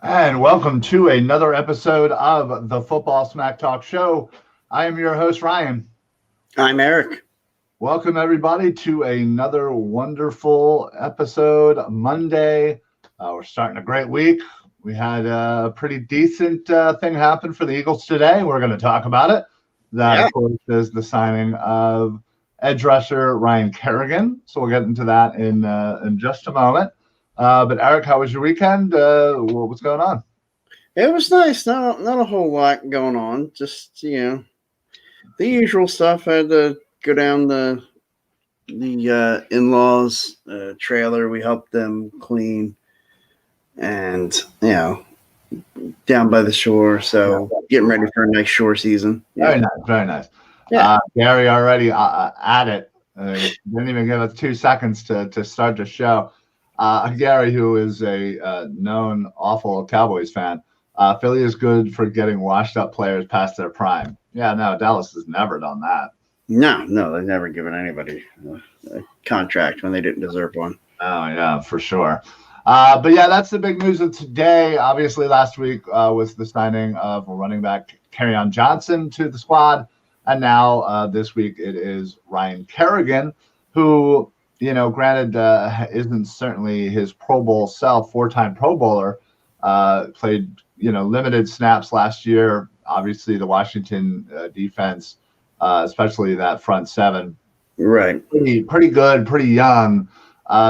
And welcome to another episode of the Football Smack Talk Show. I am your host, Ryan. I'm Eric. Welcome, everybody, to another wonderful episode Monday. We're starting a great week. We had a pretty decent thing happen for the Eagles today. We're going to talk about it. That, of course, is the signing of edge rusher Ryan Kerrigan. So we'll get into that in just a moment. But Eric, how was your weekend? What's going on? It was nice. Not a whole lot going on. Just the usual stuff. I had to go down the in-laws trailer. We helped them clean, and down by the shore. So getting ready for a nice shore season. Very nice, very nice. Yeah. Gary already at it. Didn't even give us 2 seconds to start the show. Gary, who is a known awful Cowboys fan, Philly is good for getting washed-up players past their prime. Yeah, no, Dallas has never done that. No, they've never given anybody a contract when they didn't deserve one. Oh, yeah, for sure. But yeah, that's the big news of today. Obviously, last week was the signing of running back Kerryon Johnson to the squad. And now this week it is Ryan Kerrigan, who, granted, isn't certainly his Pro Bowl self, 4-time Pro Bowler, played, limited snaps last year. Obviously, the Washington defense, especially that front seven, Right. pretty good, pretty young.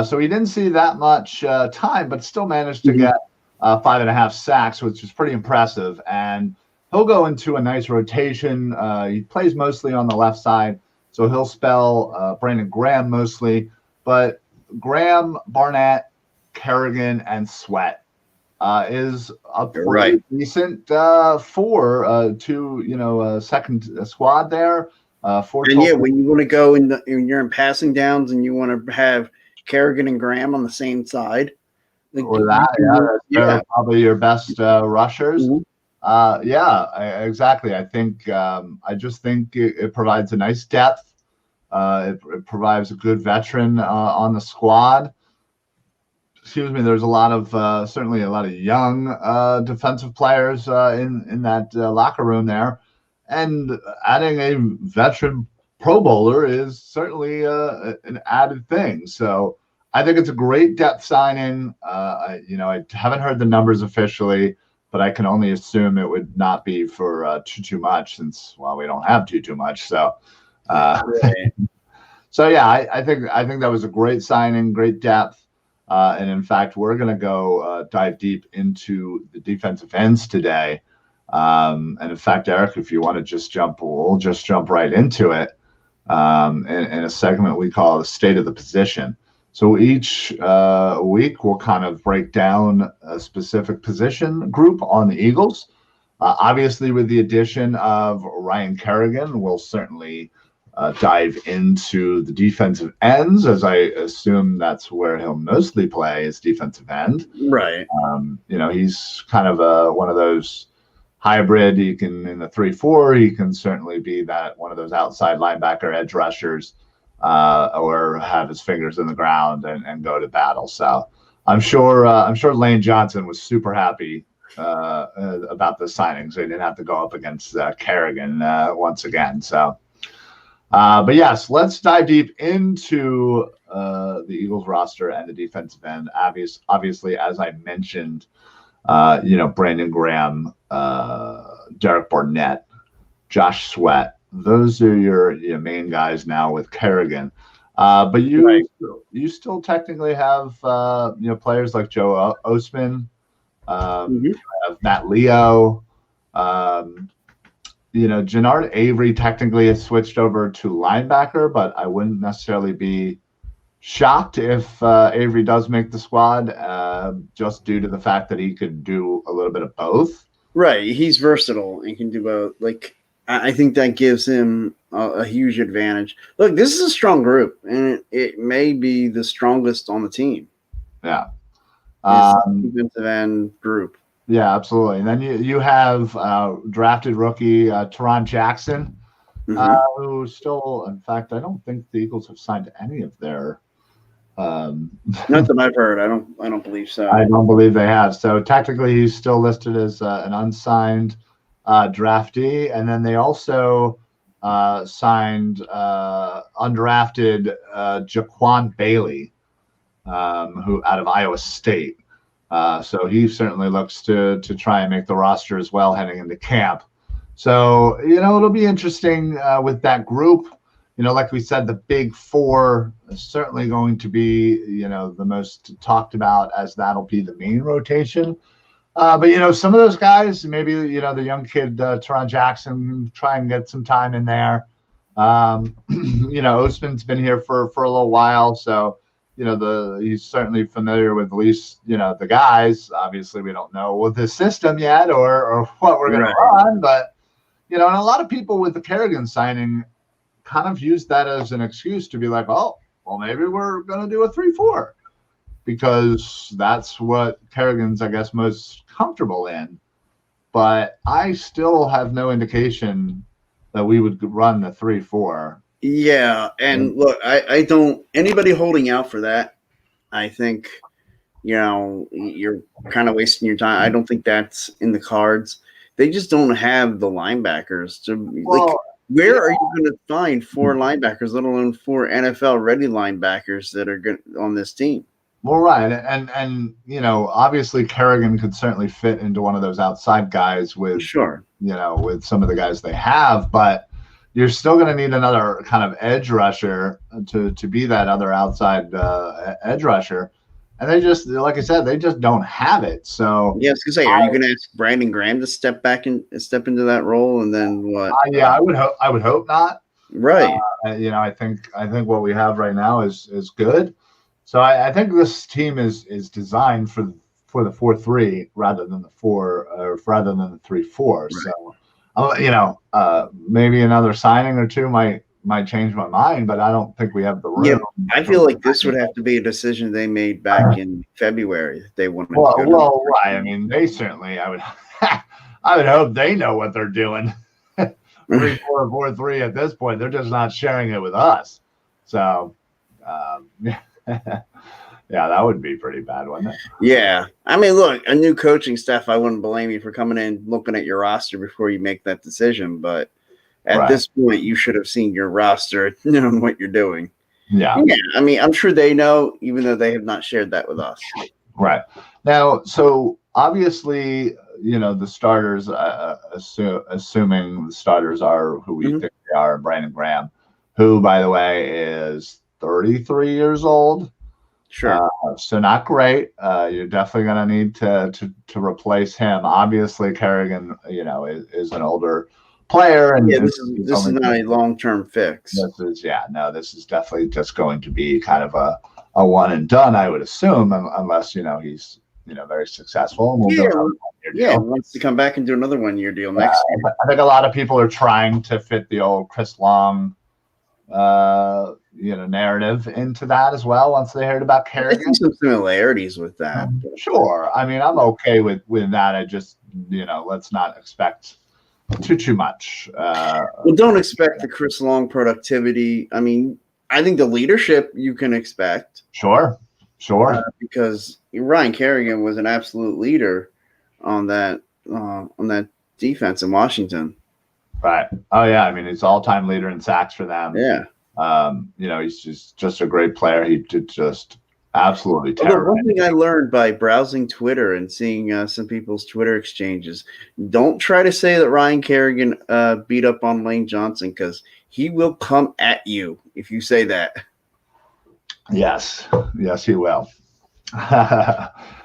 So he didn't see that much time, but still managed to get 5.5 sacks, which is pretty impressive. And he'll go into a nice rotation. He plays mostly on the left side, so he'll spell Brandon Graham mostly. But Graham, Barnett, Kerrigan, and Sweat is a pretty decent four to second squad there. And when you want to go when you're in passing downs and you want to have Kerrigan and Graham on the same side, they're probably your best rushers. Mm-hmm. Exactly. I just think it provides a nice depth. It provides a good veteran on the squad. Excuse me. There's a lot of certainly a lot of young defensive players in that locker room there, and adding a veteran Pro Bowler is certainly an added thing. So I think it's a great depth signing. I haven't heard the numbers officially, but I can only assume it would not be for too much since, well, we don't have too much. So, so yeah, I think that was a great signing, great depth. And in fact, we're going to go dive deep into the defensive ends today. And in fact, Eric, if you want to we'll just jump right into it in a segment we call the state of the position. So each week we'll kind of break down a specific position group on the Eagles. Obviously, with the addition of Ryan Kerrigan, we'll certainly dive into the defensive ends, as I assume that's where he'll mostly play, is defensive end. Right. He's kind of one of those hybrid. He can, in the 3-4, he can certainly be that one of those outside linebacker edge rushers, or have his fingers in the ground and go to battle. So I'm sure Lane Johnson was super happy about the signing, so he didn't have to go up against Kerrigan once again. So, but yes, let's dive deep into the Eagles roster and the defensive end. Obviously, as I mentioned, Brandon Graham, Derek Barnett, Josh Sweat. Those are your main guys now with Kerrigan. But you still technically have players like Joe Osman, you have Matt Leo, Jannard Avery technically has switched over to linebacker, but I wouldn't necessarily be shocked if Avery does make the squad, just due to the fact that he could do a little bit of both. Right, he's versatile and can do both. I think that gives him a huge advantage. Look, this is a strong group, and it may be the strongest on the team. Yeah. Defensive end group. Yeah, absolutely. And then you have drafted rookie Teron Jackson, who still, in fact, I don't think the Eagles have signed any of their Not that I've heard. I don't believe so. I don't believe they have. So technically, he's still listed as an unsigned draftee, and then they also signed undrafted Jaquan Bailey, who out of Iowa State. So he certainly looks to try and make the roster as well heading into camp. So, it'll be interesting with that group. Like we said, the big four is certainly going to be, the most talked about, as that'll be the main rotation. But, some of those guys, maybe, the young kid, Teron Jackson, try and get some time in there. Osman's been here for a little while. So, he's certainly familiar with at least, the guys. Obviously, we don't know with the system yet or what we're going to run. But, and a lot of people with the Kerrigan signing kind of use that as an excuse to be like, oh, well, maybe we're going to do a 3-4 because that's what Kerrigan's, I guess, most comfortable in. But I still have no indication that we would run the 3-4. Yeah, and look, I don't anybody holding out for that. I think you're kind of wasting your time. I don't think that's in the cards. They just don't have the linebackers to where are you going to find 4 linebackers, let alone 4 NFL ready linebackers that are good on this team? Well, right, and obviously Kerrigan could certainly fit into one of those outside guys with with some of the guys they have, but you're still going to need another kind of edge rusher to be that other outside edge rusher. And they just, like I said, they just don't have it. So yeah, I was gonna say, are you going to ask Brandon Graham to step into that role, and then what? Yeah, I would hope not. Right. I think what we have right now is good. So I think this team is designed for the 4-3 rather than the 3-4. Right. So maybe another signing or two might change my mind, but I don't think we have the room. Yeah, I feel like this would have to be a decision they made back in February. They wanted to well, right. I mean, they certainly. I would hope they know what they're doing. 3-4, 4-3 at this point. They're just not sharing it with us. So, yeah, that would be pretty bad, wouldn't it? Yeah, I mean, look, a new coaching staff. I wouldn't blame you for coming in, looking at your roster before you make that decision, but. At this point, you should have seen your roster, knowing what you're doing. Yeah. I mean, I'm sure they know, even though they have not shared that with us. Right. Now, so obviously, the starters, assuming the starters are who we think they are, Brandon Graham, who, by the way, is 33 years old. Sure. So not great. You're definitely going to need to replace him. Obviously, Kerrigan, is an older player, and this is not a long-term fix. This is definitely just going to be kind of a one and done, I would assume, unless he's very successful. And we'll wants to come back and do another 1-year deal next year. I think a lot of people are trying to fit the old Chris Long narrative into that as well once they heard about Kerrigan. I see some similarities with that. Sure. I mean, I'm okay with that. I just let's not expect too much. Well, don't expect the Chris Long productivity. I mean, I think the leadership you can expect. Sure. Because Ryan Kerrigan was an absolute leader on that defense in Washington. Right. Oh yeah. I mean, he's all-time leader in sacks for them. Yeah. He's just a great player. He did just absolutely terrible. One thing I learned by browsing Twitter and seeing some people's Twitter exchanges: don't try to say that Ryan Kerrigan beat up on Lane Johnson, because he will come at you if you say that. Yes, he will.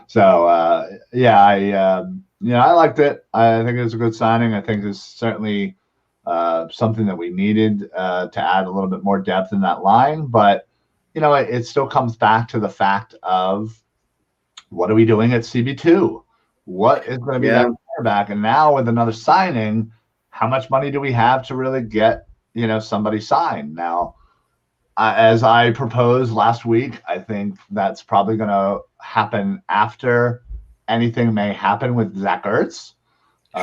So I liked it. I think it was a good signing. I think it's certainly something that we needed to add a little bit more depth in that line, but. It still comes back to the fact of what are we doing at CB2? What is going to be that quarterback? And now with another signing, how much money do we have to really get, somebody signed? Now, as I proposed last week, I think that's probably going to happen after anything may happen with Zach Ertz.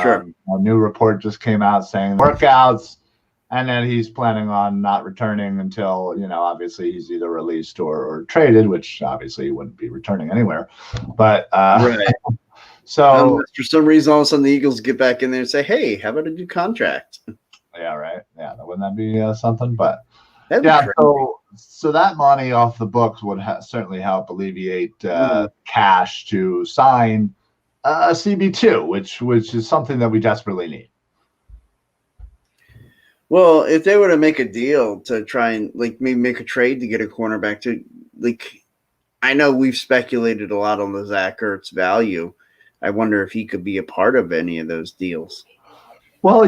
Sure. A new report just came out saying workouts, and then he's planning on not returning until, obviously he's either released or traded, which obviously he wouldn't be returning anywhere. But Right. so Unless for some reason all of a sudden the Eagles get back in there and say, "Hey, how about a new contract?" yeah, right, yeah, wouldn't that be something? But That'd yeah, be so that money off the books would certainly help alleviate crazy. cash to sign CB2, which is something that we desperately need. Well, if they were to make a deal to try and like maybe make a trade to get a cornerback to like, I know we've speculated a lot on the Zach Ertz value. I wonder if he could be a part of any of those deals. Well,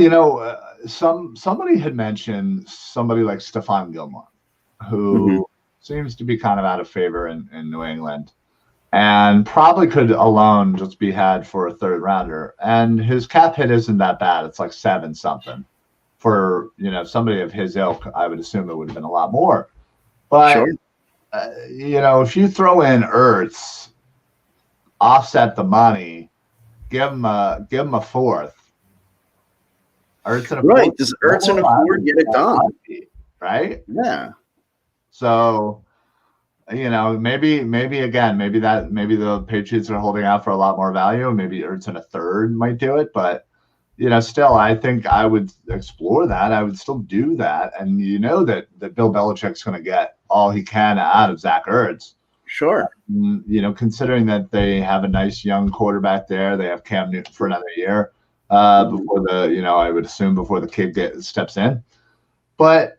somebody had mentioned somebody like Stephon Gilmore, who seems to be kind of out of favor in New England, and probably could alone just be had for a third rounder. And his cap hit isn't that bad; it's like 7 something. For somebody of his ilk, I would assume it would have been a lot more. But Sure. If you throw in Ertz, offset the money, give him a fourth. Ertz and a Right. fourth. Does Ertz and a fourth get it done? Right? Yeah. So, maybe the Patriots are holding out for a lot more value. Maybe Ertz and a third might do it, but still, I think I would explore that. I would still do that, and that Bill Belichick's going to get all he can out of Zach Ertz. Sure. Considering that they have a nice young quarterback there, they have Cam Newton for another year before I would assume before the kid steps in. But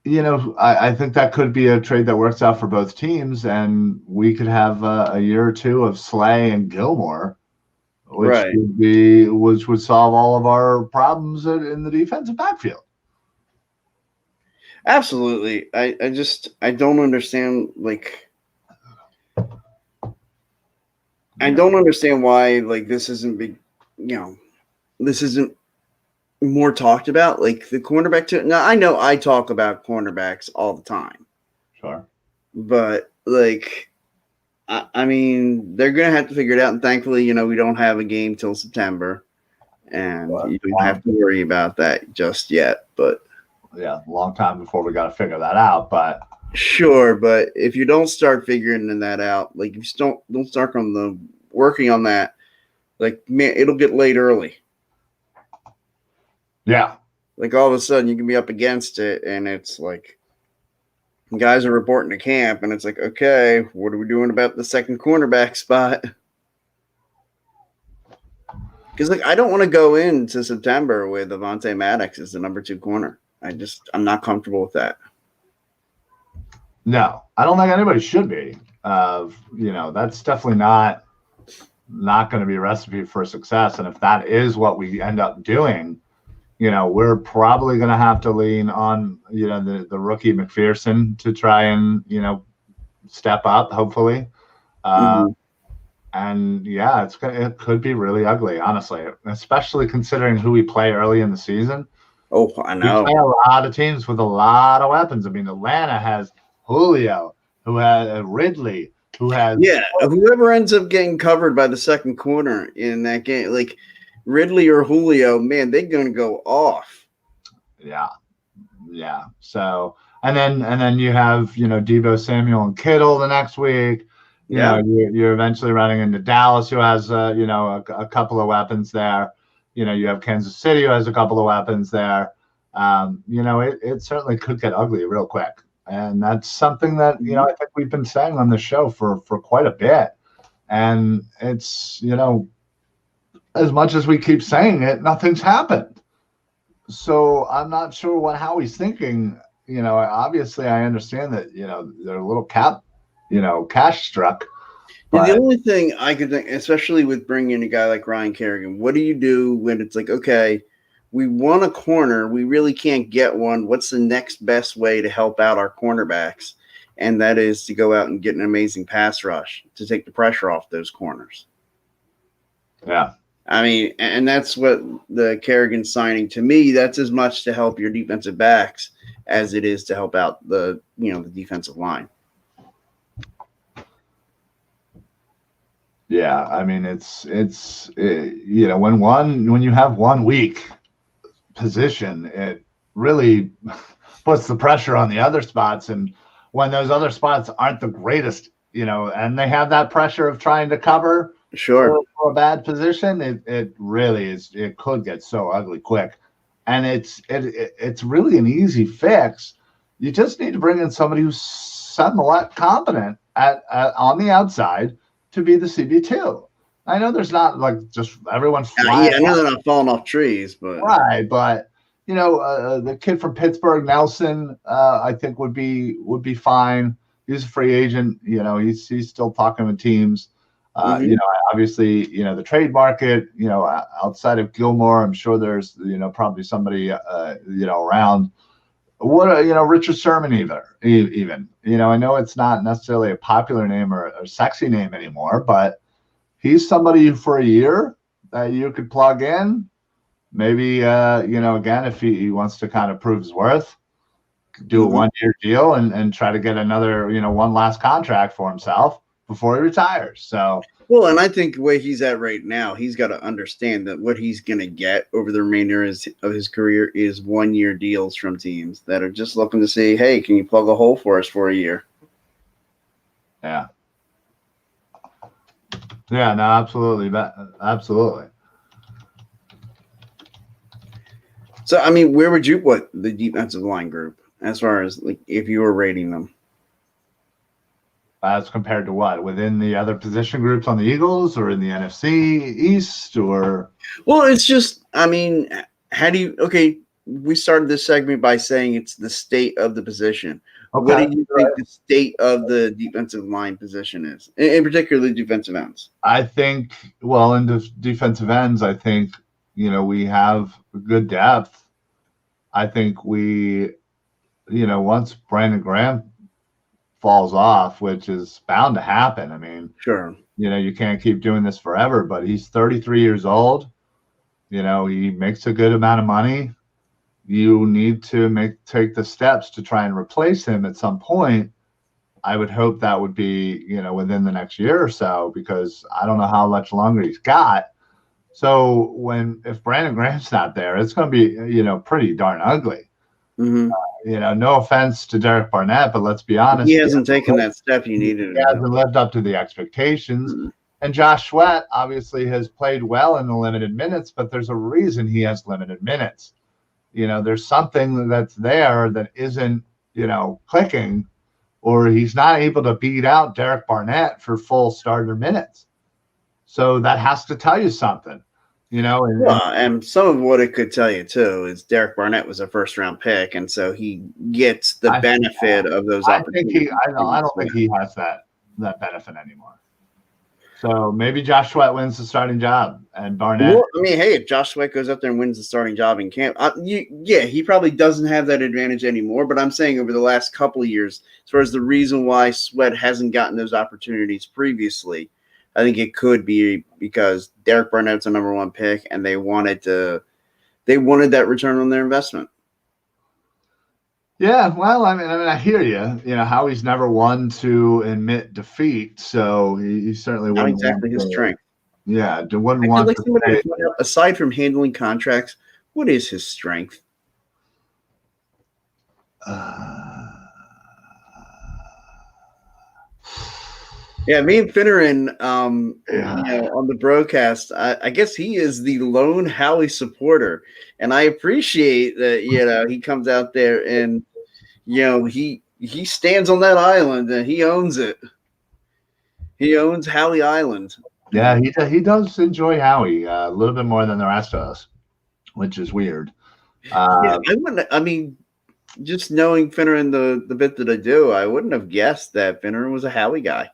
I think that could be a trade that works out for both teams, and we could have a year or two of Slay and Gilmore, which would solve all of our problems in the defensive backfield. Absolutely. I don't understand I don't understand why this isn't big, this isn't more talked about. Like the cornerback now I know I talk about cornerbacks all the time. Sure. But I mean, they're going to have to figure it out. And thankfully, we don't have a game till September, and you don't have to worry about that just yet. But yeah, a long time before we got to figure that out. But sure, but if you don't start figuring that out, if you don't start working on that, man, it'll get late early. Yeah, all of a sudden you can be up against it, and it's guys are reporting to camp, and it's okay, what are we doing about the second cornerback spot? Because I don't want to go into September with Avonte Maddox as the number 2 corner. I'm not comfortable with that. No, I don't think anybody should be. That's definitely not going to be a recipe for success. And if that is what we end up doing, we're probably going to have to lean on, the rookie McPherson to try and, step up, hopefully. And yeah, it could be really ugly, honestly, especially considering who we play early in the season. Oh, I know. We play a lot of teams with a lot of weapons. I mean, Atlanta has Julio, who has Ridley, who has whoever ends up getting covered by the second corner in that game, Ridley or Julio, man, they're going to go off. Yeah. So, and then you have, Deebo Samuel and Kittle the next week. You're eventually running into Dallas, who has, a couple of weapons there. You have Kansas City, who has a couple of weapons there. It certainly could get ugly real quick. And that's something that, I think we've been saying on the show for quite a bit. And it's, as much as we keep saying it, nothing's happened. So I'm not sure what Howie's thinking. Obviously I understand that, they're a little cash struck. But the only thing I could think, especially with bringing in a guy like Ryan Kerrigan, what do you do when it's okay, we want a corner, we really can't get one. What's the next best way to help out our cornerbacks? And that is to go out and get an amazing pass rush to take the pressure off those corners. Yeah. I mean, and that's what the Kerrigan signing, to me, that's as much to help your defensive backs as it is to help out the defensive line. Yeah, I mean, it's when you have 1 week position, really puts the pressure on the other spots. And when those other spots aren't the greatest, and they have that pressure of trying to cover Sure. for a bad position, it really is. It could get so ugly quick, and it's really an easy fix. You just need to bring in somebody who's somewhat competent at on the outside to be the CB2. I know there's not like just everyone flying. Yeah, I know they're not falling off trees, but right, but the kid from Pittsburgh, Nelson, I think would be fine. He's a free agent. He's still talking with teams. Obviously, the trade market. Outside of Gilmore, I'm sure there's probably somebody around. What Richard Sherman even. I know it's not necessarily a popular name or a sexy name anymore, but he's somebody for a year that you could plug in. Maybe, again, if he wants to kind of prove his worth, do a 1-year deal and try to get another, one last contract for himself before he retires. So, well, and I think the way he's at right now, he's got to understand that what he's going to get over the remainder of his career is 1-year deals from teams that are just looking to say, hey, can you plug a hole for us for a year? Yeah. Yeah, no, absolutely. Absolutely. So, I mean, where would you put the defensive line group as far as like if you were rating them? As compared to what? Within the other position groups on the Eagles or in the NFC East or? Well, it's just, I mean, we started this segment by saying it's the state of the position. Okay. What do you think the state of the defensive line position is, in particular defensive ends? I think, well, in the defensive ends, I think, we have good depth. I think we, once Brandon Graham falls off, which is bound to happen. I mean, sure, you can't keep doing this forever, but he's 33 years old. He makes a good amount of money. You need to take the steps to try and replace him at some point. I would hope that would be, within the next year or so, because I don't know how much longer he's got. So if Brandon Graham's not there, it's going to be, pretty darn ugly. Mm-hmm. No offense to Derek Barnett, but let's be honest. He hasn't taken that step you needed. He hasn't lived up to the expectations. Mm-hmm. And Josh Sweat obviously has played well in the limited minutes, but there's a reason he has limited minutes. There's something that's there that isn't, clicking, or he's not able to beat out Derek Barnett for full starter minutes. So that has to tell you something, and some of what it could tell you too is Derek Barnett was a first-round pick, and so he gets the benefit of those opportunities. I don't think he has that benefit anymore. So maybe Josh Sweat wins the starting job, and Barnett. Well, I mean, hey, if Josh Sweat goes up there and wins the starting job in camp, he probably doesn't have that advantage anymore. But I'm saying over the last couple of years, as far as the reason why Sweat hasn't gotten those opportunities previously, I think it could be because Derek Barnett's a number one pick, and they wanted that return on their investment. Yeah, well, I mean, I hear you. Howie's never won to admit defeat, so he certainly wouldn't. Not exactly his strength. Yeah, wouldn't want like to. Aside from handling contracts, what is his strength? Yeah, me and Finneran, on the broadcast, I guess he is the lone Howie supporter, and I appreciate that. He comes out there and he stands on that island and he owns it. He owns Howie Island. Yeah, he does enjoy Howie a little bit more than the rest of us, which is weird. I mean, just knowing Finneran the bit that I do, I wouldn't have guessed that Finneran was a Howie guy.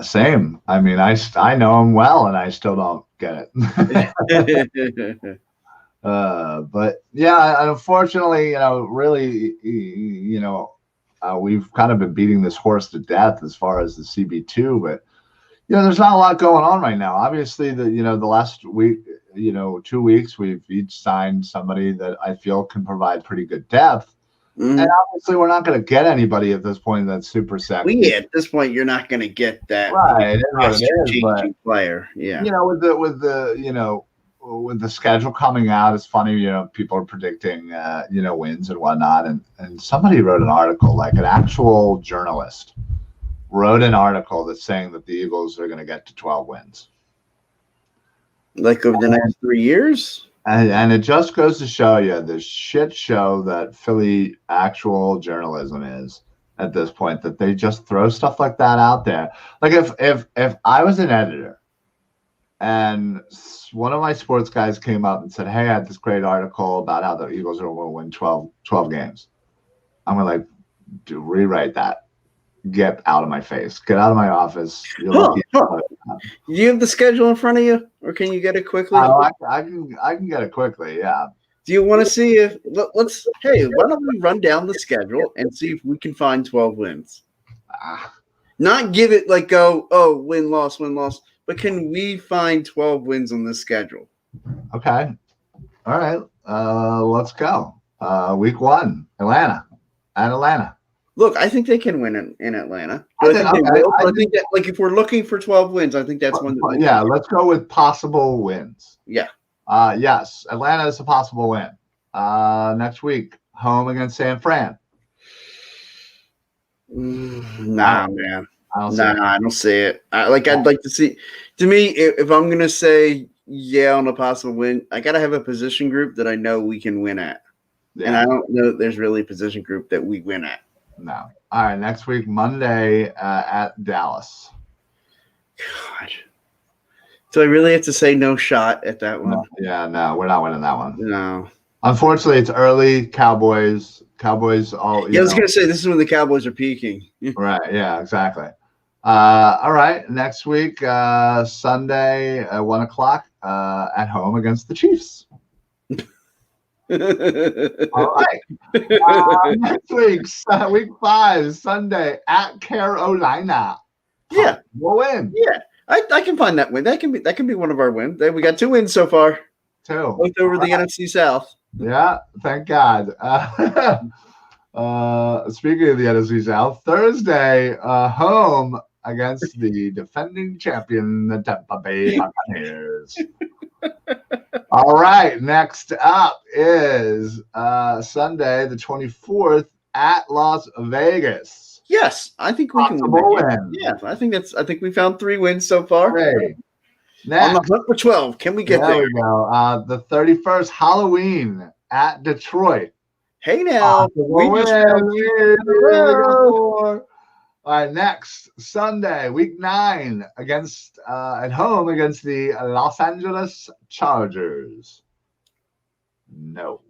Same. I mean, I know him well, and I still don't get it. But yeah, unfortunately, really, we've kind of been beating this horse to death as far as the CB2, but there's not a lot going on right now. Obviously, the last week, 2 weeks, we've each signed somebody that I feel can provide pretty good depth. Mm-hmm. And obviously, we're not going to get anybody at this point that's super sexy. At this point, you're not going to get that right changing player. Yeah, with with the schedule coming out, it's funny, people are predicting, wins and whatnot. And somebody wrote an article, like an actual journalist wrote an article that's saying that the Eagles are going to get to 12 wins. Like over the next 3 years? And it just goes to show you the shit show that Philly actual journalism is at this point, that they just throw stuff like that out there. Like if I was an editor and one of my sports guys came up and said, hey, I had this great article about how the Eagles are going to win 12 games. I'm going to rewrite that. Get out of my face. Get out of my office. Do you have the schedule in front of you, or can you get it quickly? I can get it quickly, yeah. Do you want to see if hey, why don't we run down the schedule and see if we can find 12 wins? Not give it like win, loss, but can we find 12 wins on this schedule? Okay. All right. Let's go. Week 1, Atlanta. Look, I think they can win in Atlanta. I think that, like, if we're looking for 12 wins, I think that's one. Yeah, let's go with possible wins. Yeah. Yes, Atlanta is a possible win. Next week, home against San Fran. Nah, man. I don't see it. I'd like to see. To me, if I'm gonna say on a possible win, I gotta have a position group that I know we can win at, and I don't know that there's really a position group that we win at. No. All right. Next week, Monday at Dallas. God. So I really have to say no shot at that one. No, we're not winning that one. No. Unfortunately, it's early. Cowboys all. I was going to say this is when the Cowboys are peaking. Right. Yeah. Exactly. All right. Next week, Sunday, 1:00 at home against the Chiefs. All right. Next week, week 5, Sunday at Carolina. Yeah, we'll win. Yeah, I can find that win. That can be one of our wins. We got 2 wins so far. 2. Both over the NFC South. Yeah, thank God. Speaking of the NFC South, Thursday, home against the defending champion, the Tampa Bay Buccaneers. All right, next up is Sunday, the 24th at Las Vegas. Yes, I think we can win. Yeah, I think we found 3 wins so far. Hey, next, on the hunt for 12. Can we get there? There we go. The 31st, Halloween at Detroit. Hey now, we just all right, next Sunday, week 9, against at home against the Los Angeles Chargers. No.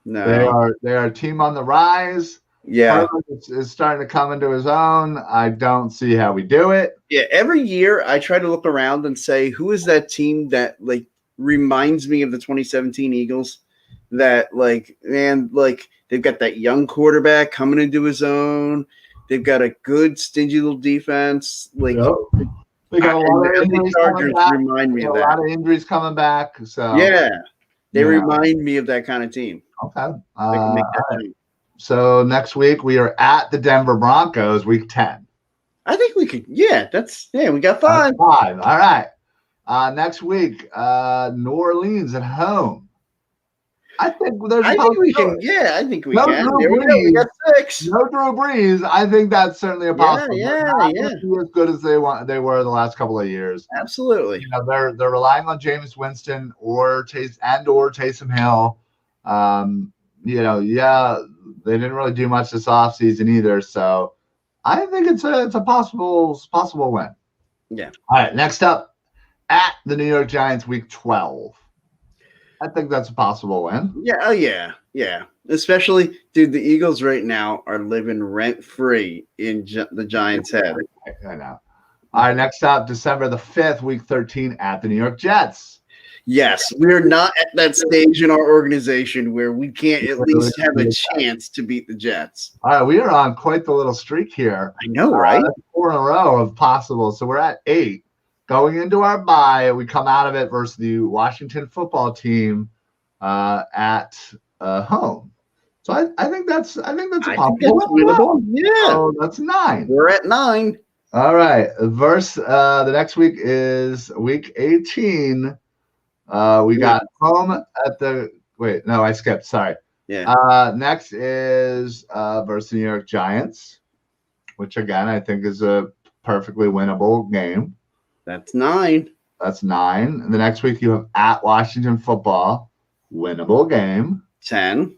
They are a team on the rise. Yeah, is starting to come into his own. I don't see how we do it. Yeah, every year I try to look around and say, who is that team that reminds me of the 2017 Eagles? That they've got that young quarterback coming into his own. They've got a good, stingy little defense. They got a lot of injuries coming back. Remind me of that. A lot of injuries coming back. So yeah, they remind me of that kind of team. Okay. Team. So next week we are at the Denver Broncos, week 10. I think we could. Yeah, we got 5. 5. All right. Next week, New Orleans at home. I think we can. Yeah, I think we can. We got 6. No Drew Brees. I think that's certainly a possibility. Yeah. As good as they were the last couple of years. Absolutely. They're relying on Jameis Winston or Taysom Hill. They didn't really do much this offseason either. So I think it's a possible win. Yeah. All right. Next up, at the New York Giants, week 12. I think that's a possible win. Yeah. Especially, dude, the Eagles right now are living rent-free in the Giants' head. I know. All right, next up, December the 5th, week 13, at the New York Jets. Yes, we're not at that stage in our organization where we can't at least have a chance to beat the Jets. All right, we are on quite the little streak here. I know, right? 4 in a row of possible. So we're at 8. Going into our bye, we come out of it versus the Washington football team at home. So I think that's a possible. Yeah. So that's 9. We're at 9. All right. The next week is week 18 We got home at the wait. No, I skipped. Sorry. Yeah. Next is versus the New York Giants, which again I think is a perfectly winnable game. That's 9. That's 9. And the next week you have at Washington Football, winnable game. 10.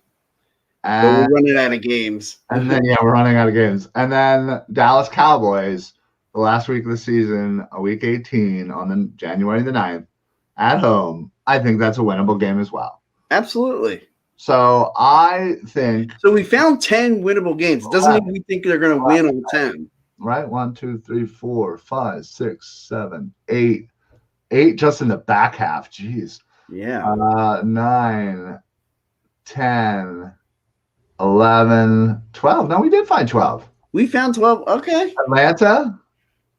And, but we're running out of games. And then we're running out of games. And then Dallas Cowboys, the last week of the season, week 18 on the January the 9th, at home. I think that's a winnable game as well. Absolutely. So I think. So we found 10 winnable games. It doesn't mean we think they're going to win on 10. Right? 1, 2, 3, 4, 5, 6, 7, 8. 8 just in the back half. Jeez. Yeah. 9, 10, 11, 12. No, we did find 12. We found 12. Okay. Atlanta.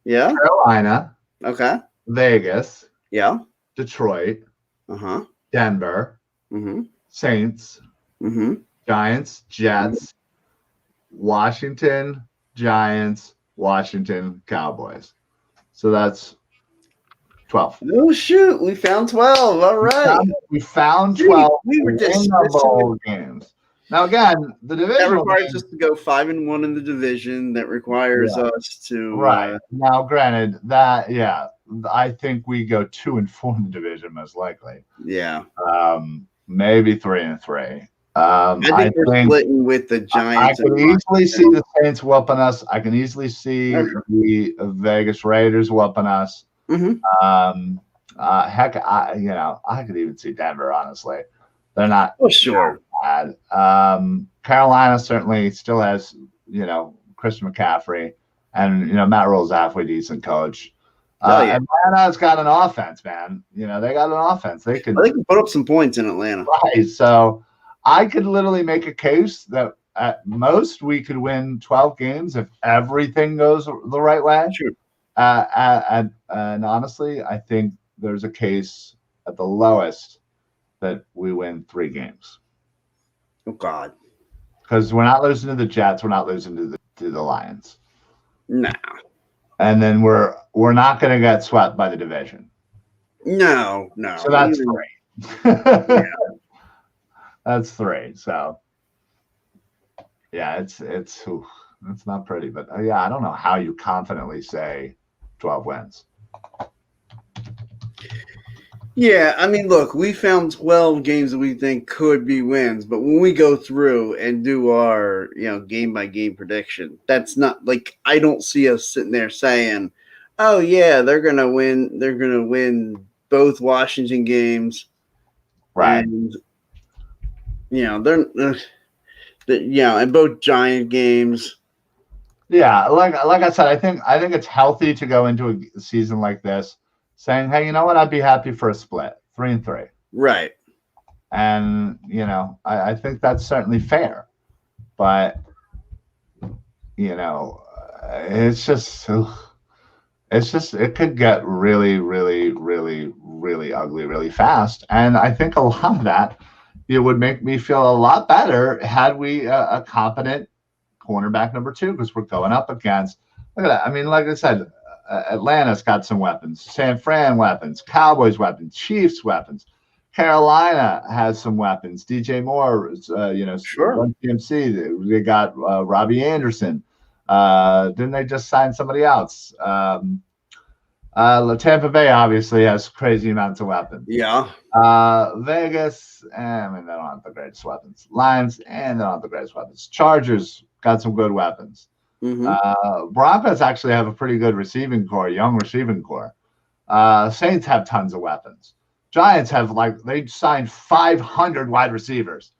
Yeah. Carolina. Okay. Vegas. Yeah. Detroit. Uh-huh. Denver. Mm-hmm. Saints. Mm-hmm. Giants. Jets. Washington. Giants. Washington. Cowboys. So that's 12. Oh, shoot. We found 12. All right. We found 12 we were winnable games. Now, again, the division. That requires us to go 5-1 in the division. That requires us to. Right. Now, granted, that, I think we go 2-4 in the division, most likely. Yeah. Maybe 3-3. I think we're splitting with the Giants. I can easily see the Saints whooping us. I can easily see the Vegas Raiders whooping us. Mm-hmm. Heck, I could even see Denver, honestly. They're not bad. Carolina certainly still has, Christian McCaffrey, and, Matt Rule's halfway decent coach. Atlanta's got an offense, man. They got an offense. They can put up some points in Atlanta. Right. So I could literally make a case that at most we could win 12 games if everything goes the right way. Sure. And honestly, I think there's a case at the lowest that we win 3 games. Oh God! Because we're not losing to the Jets, we're not losing to the Lions. No. And then we're not going to get swept by the division. No. So that's 3. That's 3. So it's not pretty, but I don't know how you confidently say 12 wins. Yeah, I mean, look, we found 12 games that we think could be wins, but when we go through and do our, game by game prediction, that's not like I don't see us sitting there saying, "Oh yeah, they're going to win. They're going to win both Washington games." Right. And and both Giant games. Yeah, like I said, I think it's healthy to go into a season like this saying, "Hey, you know what? I'd be happy for a split, 3-3." Right. And I think that's certainly fair, but it's just it could get really, really, really, really ugly really fast. And I think a lot of that it would make me feel a lot better had we a competent cornerback number 2, because we're going up against. Look at that. I mean, like I said, Atlanta's got some weapons, San Fran weapons, Cowboys weapons, Chiefs weapons. Carolina has some weapons. DJ Moore, Sure. TMC. They got Robbie Anderson. Didn't they just sign somebody else? Tampa Bay obviously has crazy amounts of weapons. Yeah. Vegas, they don't have the greatest weapons. Lions, they don't have the greatest weapons. Chargers got some good weapons. Mm-hmm. Broncos actually have a pretty good young receiving core. Saints have tons of weapons. Giants have they signed 500 wide receivers.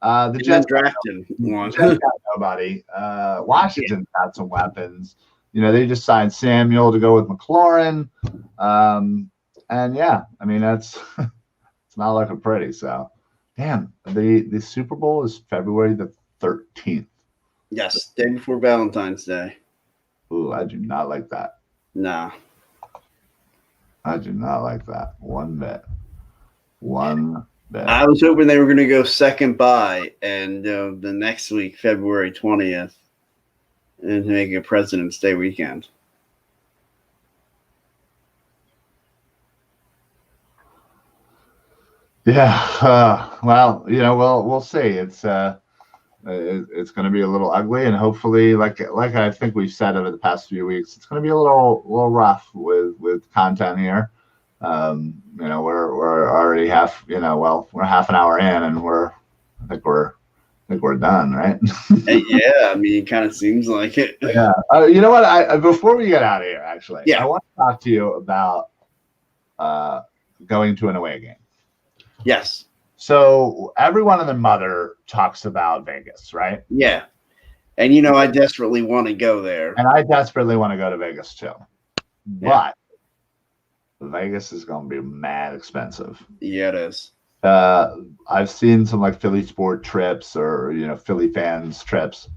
The Jets drafted one. Got nobody. Washington's got some weapons. They just signed Samuel to go with McLaurin. That's it's not looking pretty. So, damn, the Super Bowl is February the 13th. Yes, day before Valentine's Day. Ooh, I do not like that. Nah. I do not like that one bit. I was hoping they were going to go second by and the next week, February 20th, and make a President's Day weekend. Yeah. Well, we'll see. It's going to be a little ugly, and hopefully, like I think we've said over the past few weeks, it's going to be a little rough with content here. We're already we're half an hour in, and I think we're done, right? Yeah, I mean, it kind of seems like it. Yeah. You know what? Before we get out of here, actually, Yeah. I want to talk to you about going to an away game. Yes. So everyone and their mother talks about Vegas, right? Yeah. And I desperately want to go there. And I desperately want to go to Vegas too. Yeah. But Vegas is going to be mad expensive. Yeah, it is. I've seen some like Philly sport trips or Philly fans trips.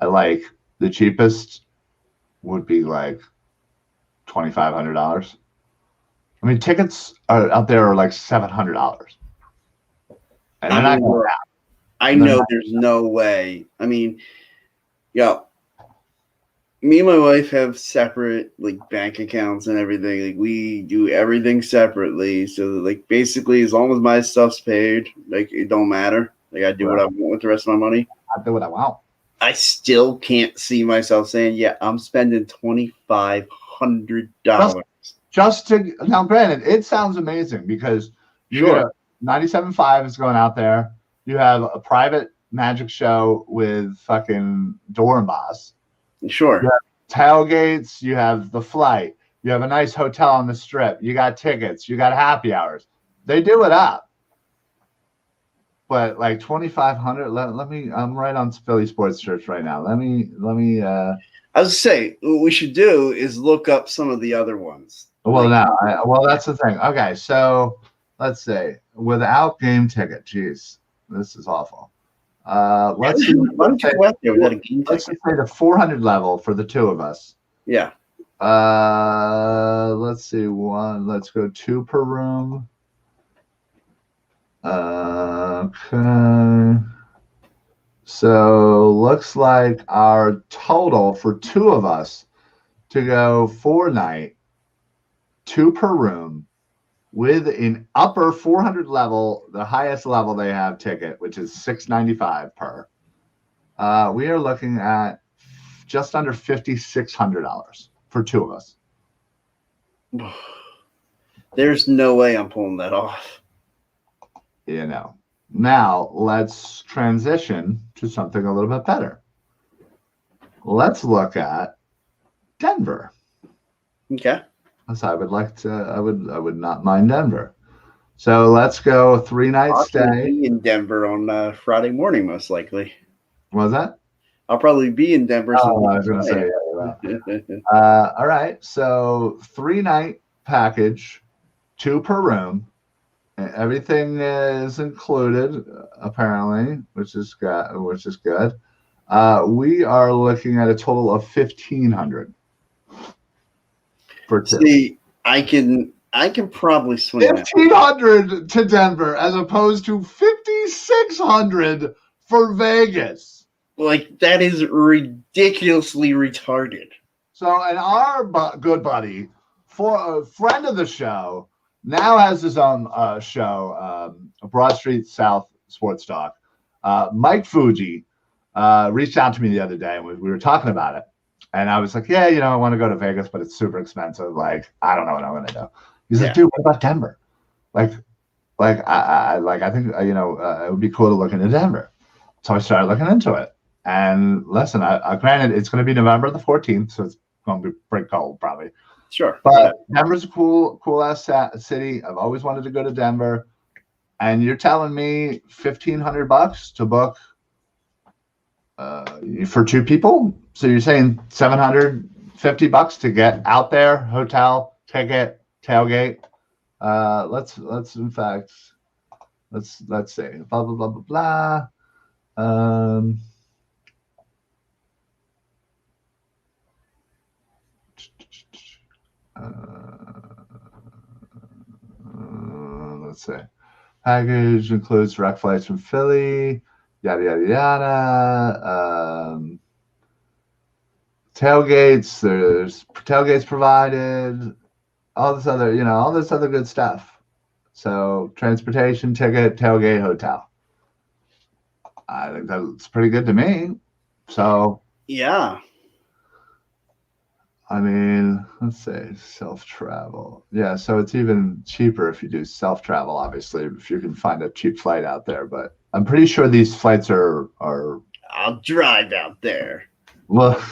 The cheapest would be like $2,500. I mean, tickets out there are like $700, and they're not going out. I know there's no way. I mean, me and my wife have separate bank accounts and everything. We do everything separately. So basically, as long as my stuff's paid, it don't matter. I do what I want with the rest of my money. I do what I want. I still can't see myself saying, "Yeah, I'm spending $2,500." Just to now, granted, it sounds amazing because you get 97.5 is going out there. You have a private magic show with fucking Dornbos. Sure. You have tailgates. You have the flight. You have a nice hotel on the strip. You got tickets. You got happy hours. They do it up. But like 2,500. Let me. I'm right on Philly Sports Church right now. Let me. I was say what we should do is look up some of the other ones. Well, that's the thing. Okay, so let's say without game ticket. Jeez, this is awful. Let's say the 400 level for the two of us. Yeah. Let's see. Let's go 2 per room. Okay. So looks like our total for 2 of us to go 4-night, 2 per room, with an upper 400 level, the highest level they have ticket, which is $695 per. We are looking at just under $5,600 for 2 of us. There's no way I'm pulling that off. Now let's transition to something a little bit better. Let's look at Denver. Okay. I would not mind Denver. So let's go 3-night stay. I'll be in Denver on Friday morning, most likely. What was that? I'll probably be in Denver. Oh, I was going to say, yeah. All right. So 3-night package, 2 per room. Everything is included, apparently, which is good. We are looking at a total of $1,500 for 2. See, I can probably swing $1,500 to Denver as opposed to $5,600 for Vegas. That is ridiculously retarded. So, and our good buddy, for a friend of the show, now has his own show, Broad Street South Sports Talk. Mike Fuji reached out to me the other day, and we were talking about it. And I was like, yeah, I want to go to Vegas, but it's super expensive. I don't know what I'm going to do. He's like, dude, what about Denver? I think, it would be cool to look into Denver. So I started looking into it. And listen, granted, it's going to be November the 14th, so it's going to be pretty cold probably. Sure. But Denver's a cool ass city. I've always wanted to go to Denver. And you're telling me $1,500 to book for 2 people? So you're saying $750 to get out there, hotel, ticket, tailgate. Let's see. Blah blah blah blah blah. Let's see. Package includes direct flights from Philly. Yada yada yada. Tailgates. There's tailgates provided. All this other good stuff. So transportation, ticket, tailgate, hotel. I think that's pretty good to me. So Yeah. I mean, let's say self-travel. Yeah, so it's even cheaper if you do self-travel, obviously, if you can find a cheap flight out there. But I'm pretty sure these flights are I'll drive out there. well,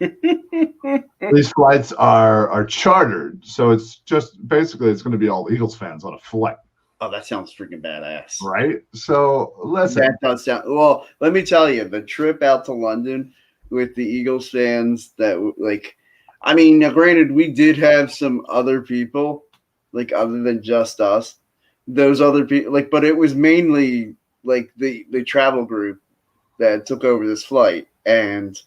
these flights are chartered. So it's just basically it's going to be all Eagles fans on a flight. Oh, that sounds freaking badass. Right? So listen. That does sound well. Let me tell you, the trip out to London with the Eagles fans that like, I mean, now granted, we did have some other people, like other than just us. Those other people, like, but it was mainly like the travel group that took over this flight, and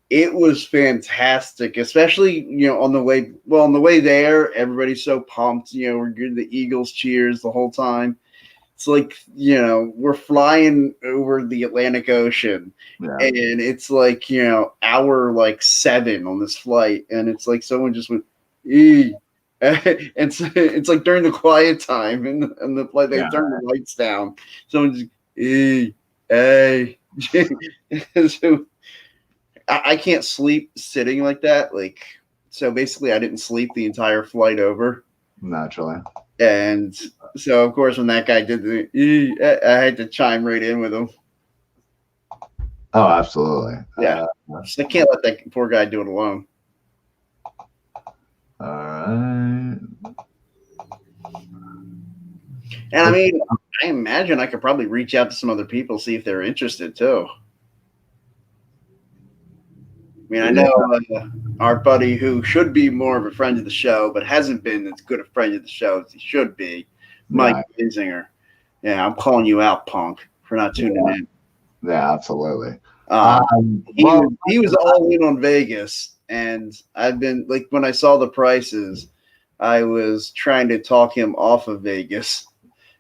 it was fantastic, especially on the way. Well, on the way there, everybody's so pumped. We're good. The Eagles cheers the whole time. It's like, we're flying over the Atlantic Ocean, and it's like, hour like 7 on this flight, and it's like someone just went, "Ee." It's like during the quiet time in the flight, they turn the lights down. Someone just, "Ee, hey." So I can't sleep sitting like that. Like, so basically, I didn't sleep the entire flight over. Naturally. And so, of course, when that guy did I had to chime right in with him. Oh, absolutely. Yeah. I can't let that poor guy do it alone. All right. And I mean, I imagine I could probably reach out to some other people, see if they're interested too. I mean, I know our buddy who should be more of a friend of the show, but hasn't been as good a friend of the show as he should be, Mike Benzinger. Yeah, I'm calling you out, punk, for not tuning in. Yeah, absolutely. He was all in on Vegas, and I've been like, when I saw the prices, I was trying to talk him off of Vegas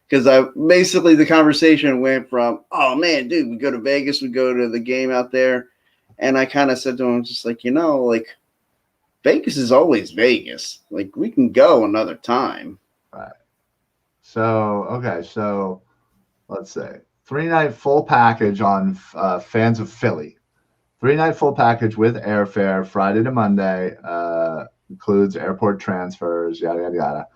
because basically the conversation went from, "Oh man, dude, we go to Vegas, we go to the game out there." And I kind of said to him, just like, like, Vegas is always Vegas. Like, we can go another time. Right. So, okay. So, let's say 3-night full package on fans of Philly. 3-night full package with airfare, Friday to Monday, includes airport transfers, yada, yada, yada.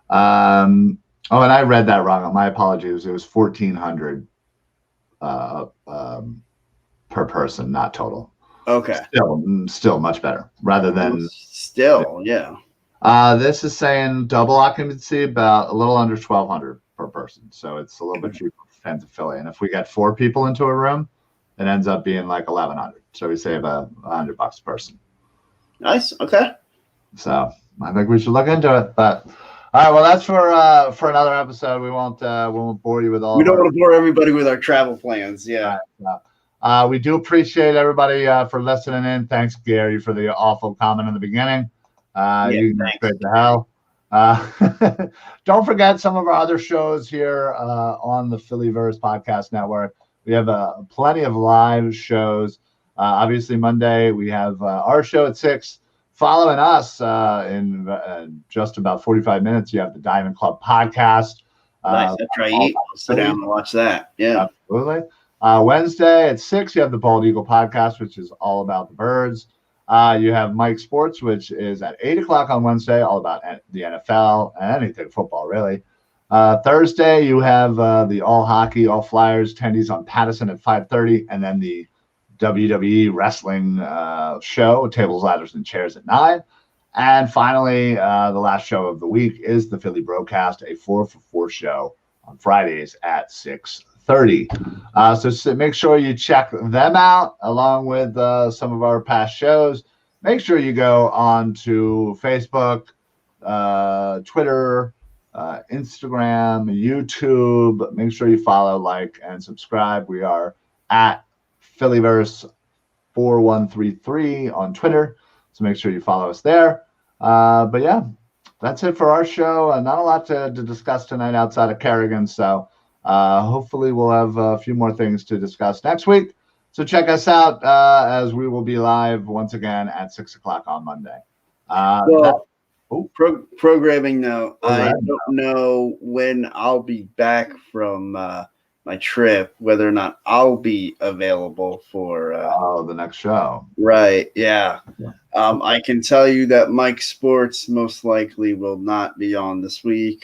And I read that wrong. My apologies. It was $1,400 per person, not total. Okay. Still much better rather than yeah. This is saying double occupancy, about a little under $1,200 per person. So it's a little bit cheaper for fans of Philly. And if we get 4 people into a room, it ends up being like $1,100. So we save $100 a person. Nice. Okay. So I think we should look into it. But all right, well, that's for another episode. We won't bore you with all. We don't want to bore everybody with our travel plans. Yeah. We do appreciate everybody for listening in. Thanks, Gary, for the awful comment in the beginning. You can straight to hell. Don't forget some of our other shows here on the Phillyverse Podcast Network. We have plenty of live shows. Obviously, Monday we have our show at 6. Following us in just about 45 minutes, you have the Diamond Club Podcast. Nice. After I eat, I'll sit down and watch that. Yeah, absolutely. Wednesday at 6, you have the Bald Eagle Podcast, which is all about the birds. You have Mike Sports, which is at 8 o'clock on Wednesday, all about the NFL and anything football, really. Thursday, you have the All Hockey, All Flyers, Tendies on Patterson at 5:30, and then the WWE Wrestling show, Tables, Ladders, and Chairs at 9. And finally, the last show of the week is the Philly Broadcast, a 4-for-4 show on Fridays at 6:30. So make sure you check them out along with some of our past shows. Make sure you go on to Facebook, Twitter, Instagram, YouTube. Make sure you follow, like, and subscribe. We are at Phillyverse4133 on Twitter. So make sure you follow us there. But yeah, that's it for our show. Not a lot to discuss tonight outside of Kerrigan. So hopefully we'll have a few more things to discuss next week. So check us out as we will be live once again at 6 o'clock on Monday. Programming note. All I right. don't know when I'll be back from my trip, whether or not I'll be available for. The next show. Right. Yeah. I can tell you that Mike Sports most likely will not be on this week,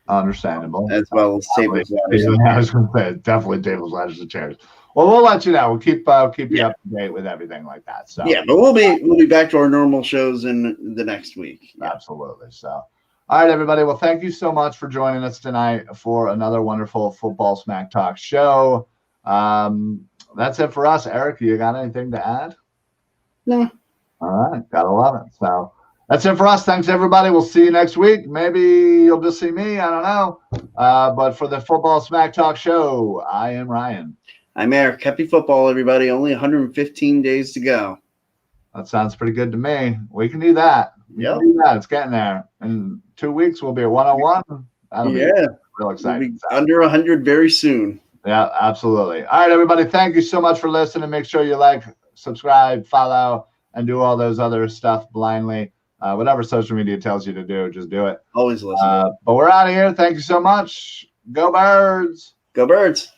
Understandable. as well as Tables, Ladders, and I was going to say definitely tables, ladders, and chairs. Well, we'll let you know. We'll keep you Yeah. up to date with everything like that. So yeah, but we'll be back to our normal shows in the next week. Yeah. absolutely. So, all right, everybody. Well, thank you so much for joining us tonight for another wonderful Football Smack Talk show. That's it for us. Eric, you got anything to add? No. All right, gotta love it. So that's it for us. Thanks, everybody. We'll see you next week. Maybe you'll just see me. I don't know. But for the Football Smack Talk show, I am Ryan. I'm Eric. Happy football, everybody. Only 115 days to go. That sounds pretty good to me. We can do that. Yep. Do that. It's getting there. In 2 weeks, we'll be at 101. That'll be real exciting. We'll be under 100 very soon. Yeah, absolutely. All right, everybody. Thank you so much for listening. Make sure you like, subscribe, follow, and do all those other stuff blindly. Whatever social media tells you to do, just do it. Always listen. But we're out of here. Thank you so much. Go Birds. Go Birds.